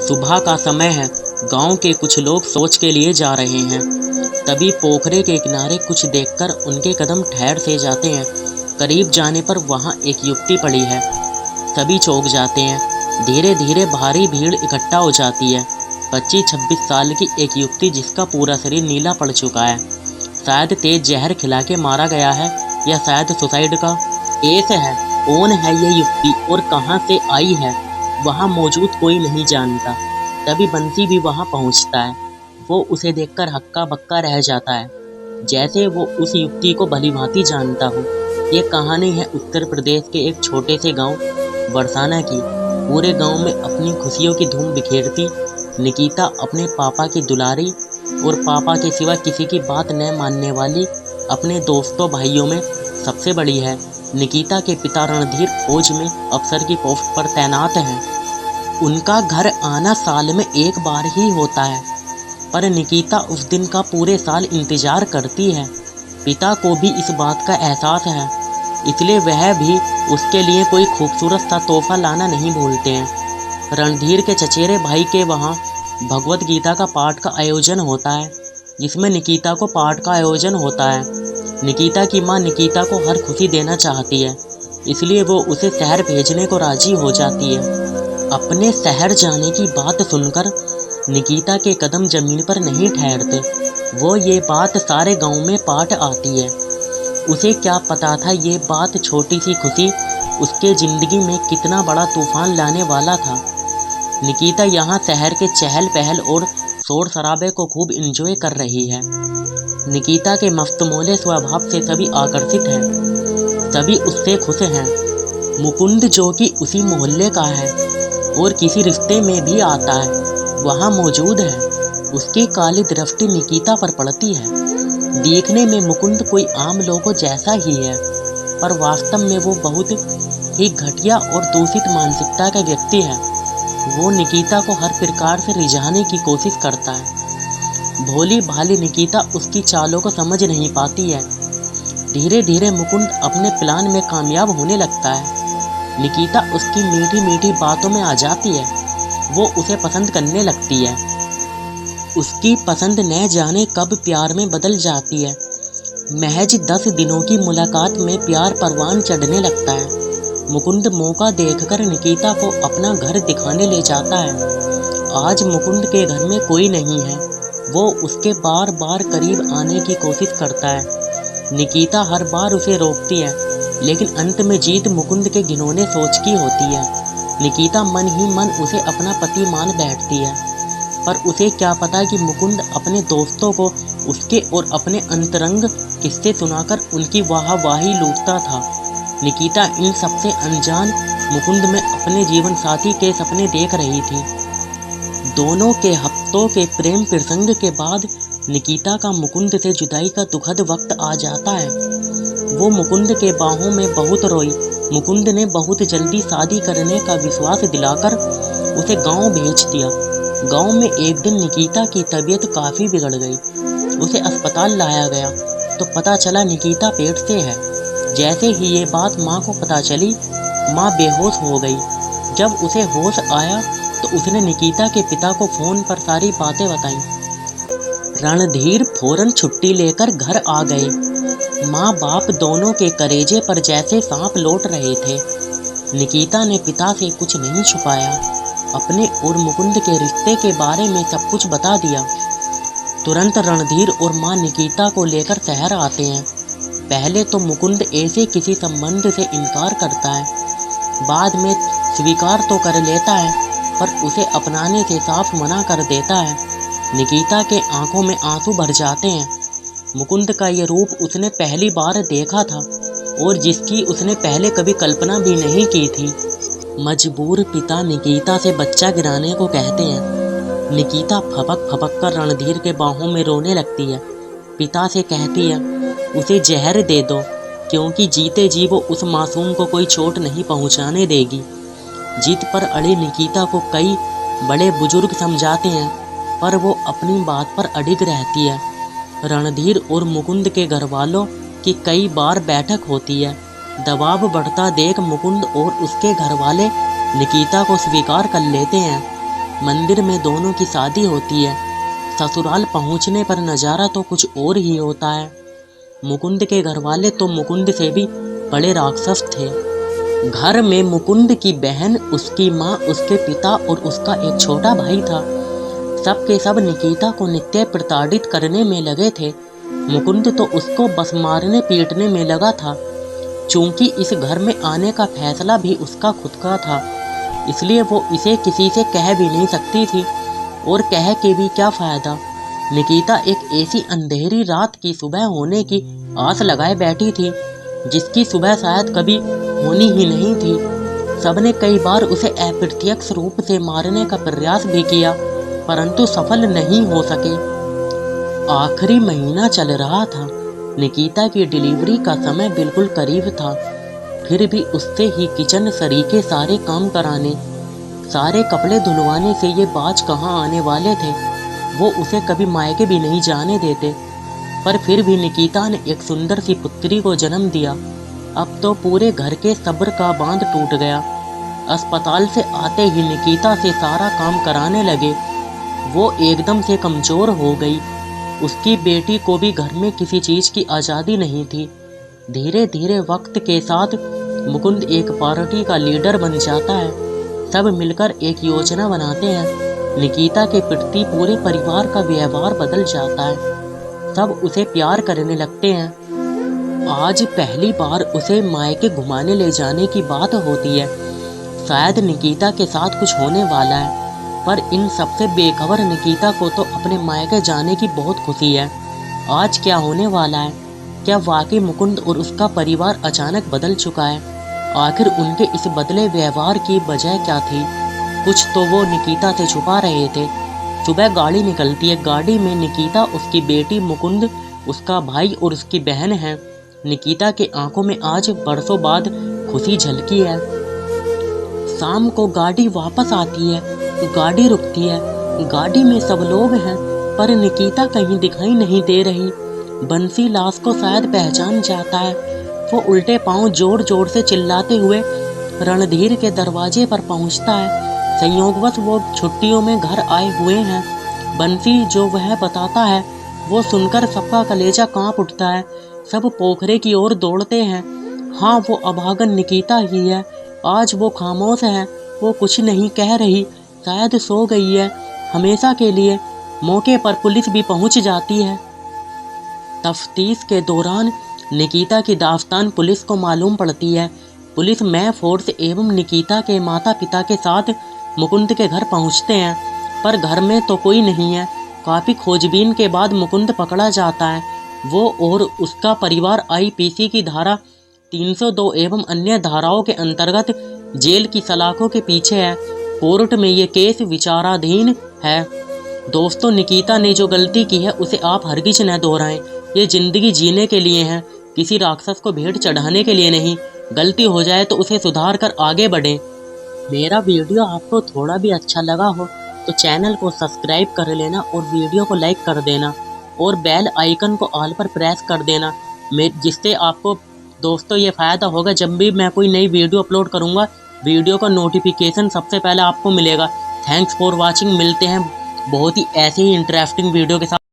सुबह का समय है। गांव के कुछ लोग शौच के लिए जा रहे हैं। तभी पोखरे के किनारे कुछ देखकर उनके कदम ठहर से जाते हैं। करीब जाने पर वहां एक युवती पड़ी है। सभी चौंक जाते हैं। धीरे धीरे भारी भीड़ इकट्ठा हो जाती है। 25-26 साल की एक युवती जिसका पूरा शरीर नीला पड़ चुका है। शायद तेज जहर खिला के मारा गया है या शायद सुसाइड का केस है। कौन है ये युवती और कहां से आई है, वहां मौजूद कोई नहीं जानता। तभी बंसी भी वहां पहुंचता है। वो उसे देखकर हक्का बक्का रह जाता है, जैसे वो उस युवती को भलीभांति जानता हो। ये कहानी है उत्तर प्रदेश के एक छोटे से गांव बरसाना की। पूरे गांव में अपनी खुशियों की धूम बिखेरती निकिता अपने पापा की दुलारी और पापा के सिवा किसी की बात न मानने वाली अपने दोस्तों भाइयों में सबसे बड़ी है। निकिता के पिता रणधीर फौज में अफसर की पोस्ट पर तैनात हैं। उनका घर आना साल में एक बार ही होता है, पर निकिता उस दिन का पूरे साल इंतजार करती है। पिता को भी इस बात का एहसास है, इसलिए वह भी उसके लिए कोई खूबसूरत सा तोहफा लाना नहीं भूलते हैं। रणधीर के चचेरे भाई के वहाँ भगवत गीता का पाठ का आयोजन होता है, जिसमें निकिता को पाठ का आयोजन होता है। निकिता की माँ निकिता को हर खुशी देना चाहती है, इसलिए वो उसे शहर भेजने को राजी हो जाती है। अपने शहर जाने की बात सुनकर निकिता के कदम जमीन पर नहीं ठहरते। वो ये बात सारे गांव में पाठ आती है। उसे क्या पता था ये बात छोटी सी खुशी उसके जिंदगी में कितना बड़ा तूफान लाने वाला था। निकिता यहाँ शहर के चहल पहल और शोर शराबे को खूब एंजॉय कर रही है। निकिता के मस्तमौले स्वभाव से सभी आकर्षित हैं। सभी उससे खुश हैं। मुकुंद जो कि उसी मोहल्ले का है और किसी रिश्ते में भी आता है, वहाँ मौजूद है। उसकी काली दृष्टि निकिता पर पड़ती है। देखने में मुकुंद कोई आम लोगों जैसा ही है, पर वास्तव में वो बहुत ही घटिया और दूषित मानसिकता का व्यक्ति है। वो निकिता को हर प्रकार से रिझाने की कोशिश करता है। भोली भाली निकिता उसकी चालों को समझ नहीं पाती है। धीरे धीरे मुकुंद अपने प्लान में कामयाब होने लगता है। निकिता उसकी मीठी मीठी बातों में आ जाती है। वो उसे पसंद करने लगती है। उसकी पसंद न जाने कब प्यार में बदल जाती है। महज 10 दिनों की मुलाकात में प्यार परवान चढ़ने लगता है। मुकुंद मौका देखकर निकिता को अपना घर दिखाने ले जाता है। आज मुकुंद के घर में कोई नहीं है। वो उसके बार बार करीब आने की कोशिश करता है। निकिता हर बार उसे रोकती है, लेकिन अंत में जीत मुकुंद के घिनौने सोच की होती है। निकिता मन ही मन उसे अपना पति मान बैठती है, पर उसे क्या पता कि मुकुंद अपने दोस्तों को उसके और अपने अंतरंग किस्से सुनाकर उनकी वाहवाही लूटता था। निकिता इन सबसे अनजान मुकुंद में अपने जीवन साथी के सपने देख रही थी। दोनों के हफ्तों के प्रेम प्रसंग के बाद निकिता का मुकुंद से जुदाई का दुखद वक्त आ जाता है। वो मुकुंद के बाहों में बहुत रोई। मुकुंद ने बहुत जल्दी शादी करने का विश्वास दिलाकर उसे गांव भेज दिया। गांव में एक दिन निकिता की तबीयत काफ़ी बिगड़ गई। उसे अस्पताल लाया गया तो पता चला निकिता पेट से है। जैसे ही ये बात माँ को पता चली, माँ बेहोश हो गई। जब उसे होश आया तो उसने निकिता के पिता को फ़ोन पर सारी बातें बताईं। रणधीर फौरन छुट्टी लेकर घर आ गए। माँ बाप दोनों के कलेजे पर जैसे सांप लौट रहे थे। निकिता ने पिता से कुछ नहीं छुपाया। अपने और मुकुंद के रिश्ते के बारे में सब कुछ बता दिया। तुरंत रणधीर और माँ निकिता को लेकर शहर आते हैं। पहले तो मुकुंद ऐसे किसी संबंध से इनकार करता है, बाद में स्वीकार तो कर लेता है, पर उसे अपनाने से साफ मना कर देता है। निकिता के आंखों में आंसू भर जाते हैं। मुकुंद का ये रूप उसने पहली बार देखा था और जिसकी उसने पहले कभी कल्पना भी नहीं की थी। मजबूर पिता निकिता से बच्चा गिराने को कहते हैं। निकिता फपक फपक कर रणधीर के बाहों में रोने लगती है। पिता से कहती है उसे जहर दे दो, क्योंकि जीते जी वो उस मासूम को कोई चोट नहीं पहुंचाने देगी। जिद पर अड़ी निकिता को कई बड़े बुजुर्ग समझाते हैं, पर वो अपनी बात पर अडिग रहती है। रणधीर और मुकुंद के घर वालों की कई बार बैठक होती है। दबाव बढ़ता देख मुकुंद और उसके घर वाले निकिता को स्वीकार कर लेते हैं। मंदिर में दोनों की शादी होती है। ससुराल पहुंचने पर नज़ारा तो कुछ और ही होता है। मुकुंद के घरवाले तो मुकुंद से भी बड़े राक्षस थे। घर में मुकुंद की बहन, उसकी माँ, उसके पिता और उसका एक छोटा भाई था। सब के सब निकिता को नित्य प्रताड़ित करने में लगे थे। मुकुंद तो उसको बस मारने पीटने में लगा था। चूंकि इस घर में आने का फैसला भी उसका खुद का था, इसलिए वो इसे किसी से कह भी नहीं सकती थी, और कह के भी क्या फायदा। निकिता एक ऐसी अंधेरी रात की सुबह होने की आस लगाए बैठी थी, जिसकी सुबह शायद कभी होनी ही नहीं थी। सबने कई बार उसे अप्रत्यक्ष रूप से मारने का प्रयास भी किया, परंतु सफल नहीं हो सके। आखिरी महीना चल रहा था। निकिता की डिलीवरी का समय बिल्कुल करीब था। फिर भी उससे ही किचन सरीखे सारे काम कराने, सारे कपड़े धुलवाने से ये बाज कहाँ आने वाले थे। वो उसे कभी मायके भी नहीं जाने देते। पर फिर भी निकिता ने एक सुंदर सी पुत्री को जन्म दिया। अब तो पूरे घर के सब्र का बांध टूट गया। अस्पताल से आते ही निकिता से सारा काम कराने लगे। वो एकदम से कमजोर हो गई। उसकी बेटी को भी घर में किसी चीज की आज़ादी नहीं थी। धीरे धीरे वक्त के साथ मुकुंद एक पार्टी का लीडर बन जाता है। सब मिलकर एक योजना बनाते हैं। निकिता के प्रति पूरे परिवार का व्यवहार बदल जाता है। सब उसे प्यार करने लगते हैं। आज पहली बार उसे मायके घुमाने ले जाने की बात होती है। शायद निकिता के साथ कुछ होने वाला है, पर इन सबसे बेखबर निकिता को तो अपने मायके जाने की बहुत खुशी है। आज क्या होने वाला है? क्या वाकई मुकुंद और उसका परिवार अचानक बदल चुका है? आखिर उनके इस बदले व्यवहार की वजह क्या थी? कुछ तो वो निकिता से छुपा रहे थे। सुबह गाड़ी निकलती है। गाड़ी में निकिता, उसकी बेटी, मुकुंद, उसका भाई और उसकी बहन है। निकिता के आंखों में आज बरसों बाद खुशी झलकी है। शाम को गाड़ी वापस आती है। गाड़ी रुकती है। गाड़ी में सब लोग हैं, पर निकिता कहीं दिखाई नहीं दे रही। बंसी लाश को शायद पहचान जाता है। वो उल्टे पांव जोर जोर से चिल्लाते हुए रणधीर के दरवाजे पर पहुंचता है। संयोगवश वो छुट्टियों में घर आए हुए हैं। बंसी जो वह बताता है, वो सुनकर सबका कलेजा कांप उठता है। सब पोखरे की ओर दौड़ते हैं। हाँ, वो अभागन निकिता ही है। आज वो खामोश है। वो कुछ नहीं कह रही, शायद सो गई है हमेशा के लिए। मौके पर पुलिस भी पहुंच जाती है। तफ्तीश के दौरान निकिता की दास्तान पुलिस को मालूम पड़ती है। पुलिस में फोर्स एवं निकिता के माता पिता के साथ मुकुंद के घर पहुंचते हैं, पर घर में तो कोई नहीं है। काफ़ी खोजबीन के बाद मुकुंद पकड़ा जाता है। वो और उसका परिवार आईपीसी की धारा 302 एवं अन्य धाराओं के अंतर्गत जेल की सलाखों के पीछे है। कोर्ट में ये केस विचाराधीन है। दोस्तों, निकिता ने जो गलती की है उसे आप हरगिज न दोहराएं। ये जिंदगी जीने के लिए है, किसी राक्षस को भेंट चढ़ाने के लिए नहीं। गलती हो जाए तो उसे सुधार कर आगे बढ़ें। मेरा वीडियो आपको थोड़ा भी अच्छा लगा हो तो चैनल को सब्सक्राइब कर लेना और वीडियो को लाइक कर देना और बेल आइकन को ऑल पर प्रेस कर देना, जिससे आपको दोस्तों ये फ़ायदा होगा, जब भी मैं कोई नई वीडियो अपलोड करूँगा वीडियो का नोटिफिकेशन सबसे पहले आपको मिलेगा। Thanks for watching. मिलते हैं बहुत ही ऐसे ही इंटरेस्टिंग वीडियो के साथ।